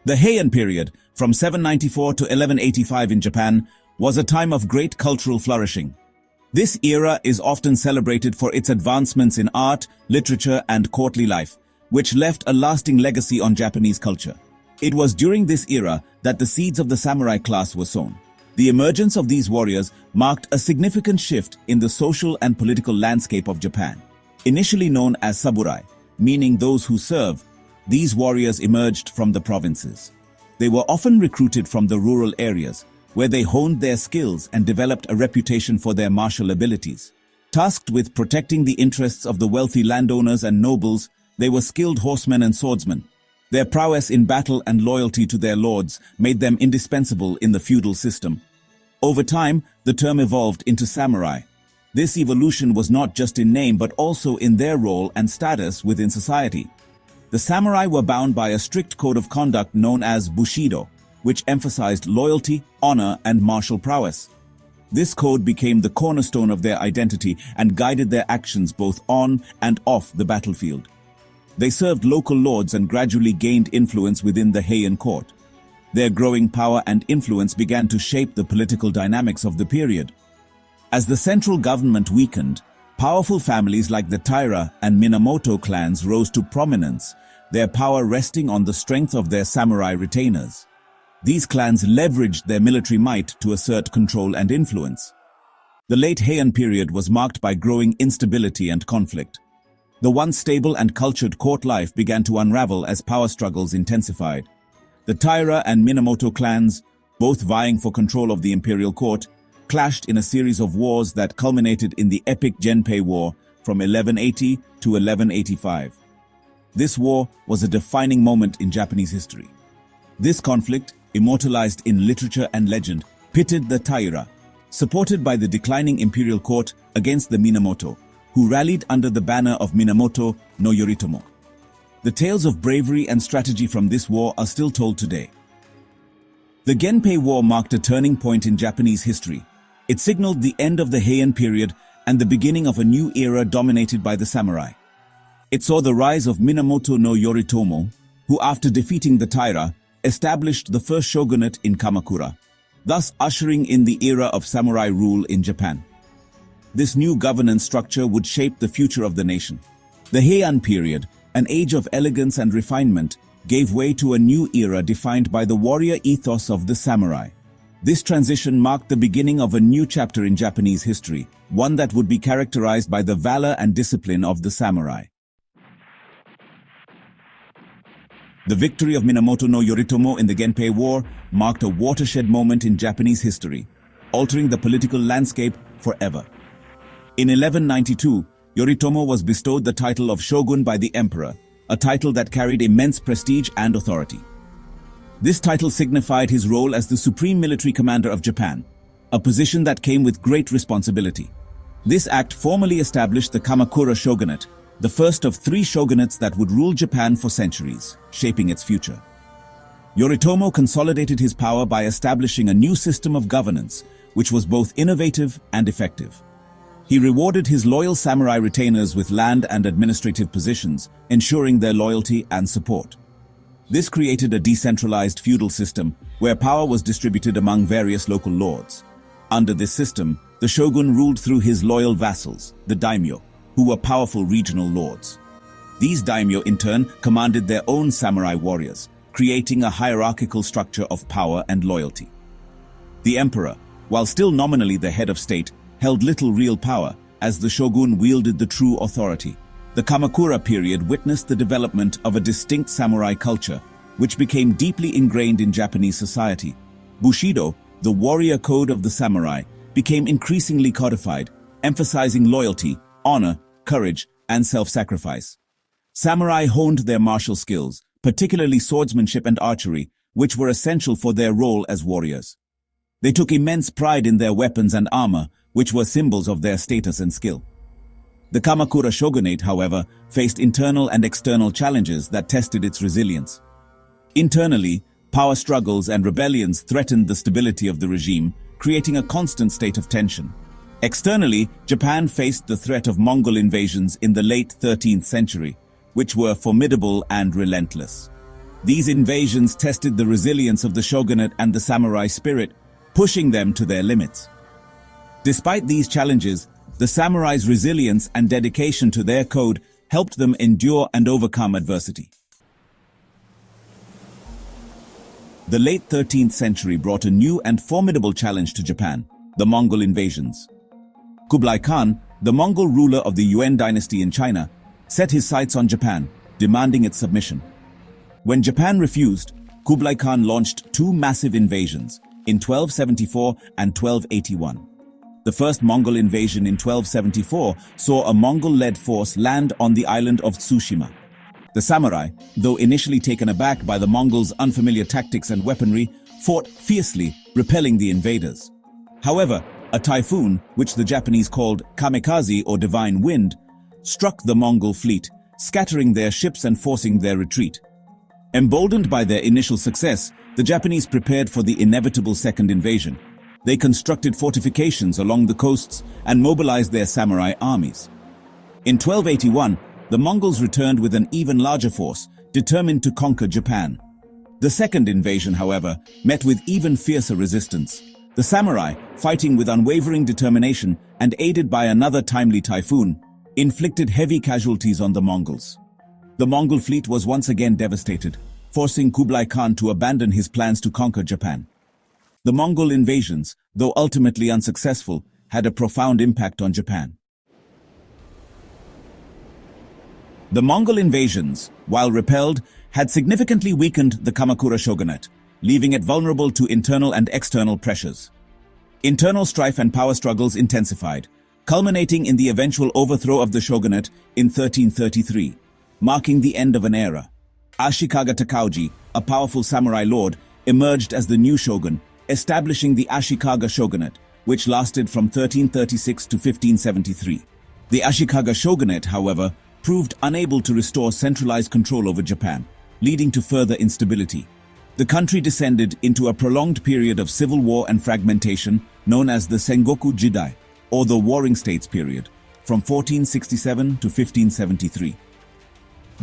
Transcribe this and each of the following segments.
The Heian period, from 794 to 1185 in Japan, was a time of great cultural flourishing. This era is often celebrated for its advancements in art, literature, and courtly life, which left a lasting legacy on Japanese culture. It was during this era that the seeds of the samurai class were sown. The emergence of these warriors marked a significant shift in the social and political landscape of Japan. Initially known as samurai, meaning those who serve, these warriors emerged from the provinces. They were often recruited from the rural areas, where they honed their skills and developed a reputation for their martial abilities. Tasked with protecting the interests of the wealthy landowners and nobles, they were skilled horsemen and swordsmen. Their prowess in battle and loyalty to their lords made them indispensable in the feudal system. Over time, the term evolved into samurai. This evolution was not just in name but also in their role and status within society. The samurai were bound by a strict code of conduct known as Bushido, which emphasized loyalty, honor, and martial prowess. This code became the cornerstone of their identity and guided their actions both on and off the battlefield. They served local lords and gradually gained influence within the Heian court. Their growing power and influence began to shape the political dynamics of the period. As the central government weakened, powerful families like the Taira and Minamoto clans rose to prominence, their power resting on the strength of their samurai retainers. These clans leveraged their military might to assert control and influence. The late Heian period was marked by growing instability and conflict. The once stable and cultured court life began to unravel as power struggles intensified. The Taira and Minamoto clans, both vying for control of the imperial court, clashed in a series of wars that culminated in the epic Genpei War from 1180 to 1185. This war was a defining moment in Japanese history. This conflict, immortalized in literature and legend, pitted the Taira, supported by the declining imperial court, against the Minamoto, who rallied under the banner of Minamoto no Yoritomo. The tales of bravery and strategy from this war are still told today. The Genpei War marked a turning point in Japanese history. It signaled the end of the Heian period and the beginning of a new era dominated by the samurai. It saw the rise of Minamoto no Yoritomo, who after defeating the Taira, established the first shogunate in Kamakura, thus ushering in the era of samurai rule in Japan. This new governance structure would shape the future of the nation. The Heian period, an age of elegance and refinement, gave way to a new era defined by the warrior ethos of the samurai. This transition marked the beginning of a new chapter in Japanese history, one that would be characterized by the valor and discipline of the samurai. The victory of Minamoto no Yoritomo in the Genpei War marked a watershed moment in Japanese history, altering the political landscape forever. In 1192, Yoritomo was bestowed the title of Shogun by the emperor, a title that carried immense prestige and authority. This title signified his role as the supreme military commander of Japan, a position that came with great responsibility. This act formally established the Kamakura shogunate, the first of 3 shogunates that would rule Japan for centuries, shaping its future. Yoritomo consolidated his power by establishing a new system of governance, which was both innovative and effective. He rewarded his loyal samurai retainers with land and administrative positions, ensuring their loyalty and support. This created a decentralized feudal system where power was distributed among various local lords. Under this system, the shogun ruled through his loyal vassals, the daimyo, who were powerful regional lords. These daimyo in turn commanded their own samurai warriors, creating a hierarchical structure of power and loyalty. The emperor, while still nominally the head of state, held little real power, as the shogun wielded the true authority. The Kamakura period witnessed the development of a distinct samurai culture, which became deeply ingrained in Japanese society. Bushido, the warrior code of the samurai, became increasingly codified, emphasizing loyalty, honor, courage, and self-sacrifice. Samurai honed their martial skills, particularly swordsmanship and archery, which were essential for their role as warriors. They took immense pride in their weapons and armor, which were symbols of their status and skill. The Kamakura shogunate, however, faced internal and external challenges that tested its resilience. Internally, power struggles and rebellions threatened the stability of the regime, creating a constant state of tension. Externally, Japan faced the threat of Mongol invasions in the late 13th century, which were formidable and relentless. These invasions tested the resilience of the shogunate and the samurai spirit, pushing them to their limits. Despite these challenges, the samurai's resilience and dedication to their code helped them endure and overcome adversity. The late 13th century brought a new and formidable challenge to Japan, the Mongol invasions. Kublai Khan, the Mongol ruler of the Yuan dynasty in China, set his sights on Japan, demanding its submission. When Japan refused, Kublai Khan launched two massive invasions, in 1274 and 1281. The first Mongol invasion in 1274 saw a Mongol-led force land on the island of Tsushima. The samurai, though initially taken aback by the Mongols' unfamiliar tactics and weaponry, fought fiercely, repelling the invaders. However, a typhoon, which the Japanese called kamikaze or divine wind, struck the Mongol fleet, scattering their ships and forcing their retreat. Emboldened by their initial success, the Japanese prepared for the inevitable second invasion. They constructed fortifications along the coasts and mobilized their samurai armies. In 1281, the Mongols returned with an even larger force, determined to conquer Japan. The second invasion, however, met with even fiercer resistance. The samurai, fighting with unwavering determination and aided by another timely typhoon, inflicted heavy casualties on the Mongols. The Mongol fleet was once again devastated, forcing Kublai Khan to abandon his plans to conquer Japan. The Mongol invasions, though ultimately unsuccessful, had a profound impact on Japan. The Mongol invasions, while repelled, had significantly weakened the Kamakura shogunate, leaving it vulnerable to internal and external pressures. Internal strife and power struggles intensified, culminating in the eventual overthrow of the shogunate in 1333, marking the end of an era. Ashikaga Takauji, a powerful samurai lord, emerged as the new shogun, establishing the Ashikaga shogunate, which lasted from 1336 to 1573. The Ashikaga shogunate, however, proved unable to restore centralized control over Japan, leading to further instability. The country descended into a prolonged period of civil war and fragmentation known as the Sengoku Jidai, or the Warring States period, from 1467 to 1573.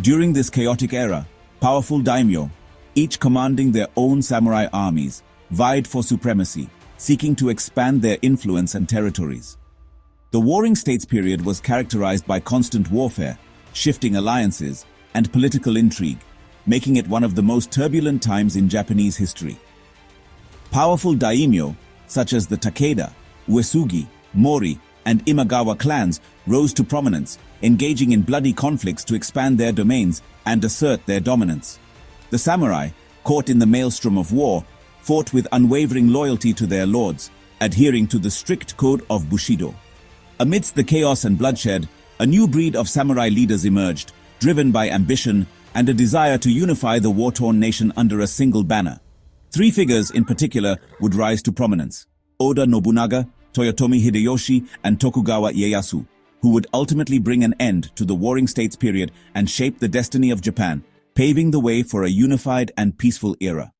During this chaotic era, powerful daimyo, each commanding their own samurai armies, vied for supremacy, seeking to expand their influence and territories. The Warring States period was characterized by constant warfare, shifting alliances, and political intrigue, making it one of the most turbulent times in Japanese history. Powerful daimyo, such as the Takeda, Uesugi, Mori, and Imagawa clans, rose to prominence, engaging in bloody conflicts to expand their domains and assert their dominance. The samurai, caught in the maelstrom of war, fought with unwavering loyalty to their lords, adhering to the strict code of Bushido. Amidst the chaos and bloodshed, a new breed of samurai leaders emerged, driven by ambition and a desire to unify the war-torn nation under a single banner. Three figures in particular would rise to prominence: Oda Nobunaga, Toyotomi Hideyoshi, and Tokugawa Ieyasu, who would ultimately bring an end to the Warring States period and shape the destiny of Japan, paving the way for a unified and peaceful era.